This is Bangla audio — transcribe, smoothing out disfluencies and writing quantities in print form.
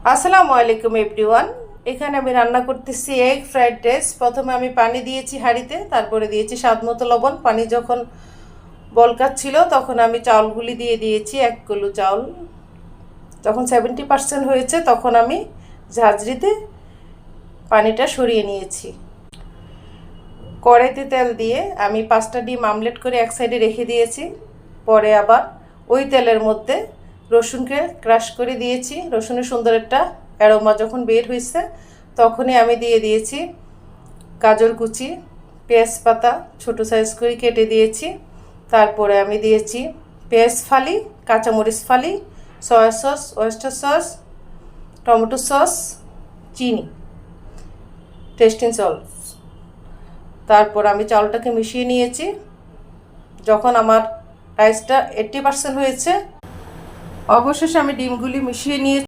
আসসালামু আলাইকুম এভরিওয়ান। এখানে আমি রান্না করতেছি এগ ফ্রাইড রাইস। প্রথমে আমি পানি দিয়েছি হাঁড়িতে, তারপরে দিয়েছি স্বাদ মতো লবণ। পানি যখন বলকাচ্ছিল তখন আমি চাউলগুলি দিয়ে দিয়েছি, 1 কিলো চাউল। যখন 70% হয়েছে তখন আমি ঝাঁঝরিতে পানিটা সরিয়ে নিয়েছি। কড়াইতে তেল দিয়ে আমি 5টা ডিম আমলেট করে এক সাইডে রেখে দিয়েছি। পরে আবার ওই তেলের মধ্যে রসুনকে ক্রাশ করে দিয়েছি। রসুনের সুন্দর একটা অ্যারোমা যখন বের হয়েছে তখনই আমি দিয়ে দিয়েছি গাজর কুচি, পেঁয়াজ পাতা ছোটো সাইজ করে কেটে দিয়েছি। তারপরে আমি দিয়েছি পেঁয়াজ ফালি, কাঁচামরিচ ফালি, soya sauce, oyster sauce, tomato sauce, চিনি, টেস্টিং সল্ট। তারপর আমি চাউলটাকে মিশিয়ে নিয়েছি। যখন আমার রাইসটা 80% হয়েছে অবশেষে আমি ডিমগুলি মিশিয়ে নিয়েছি।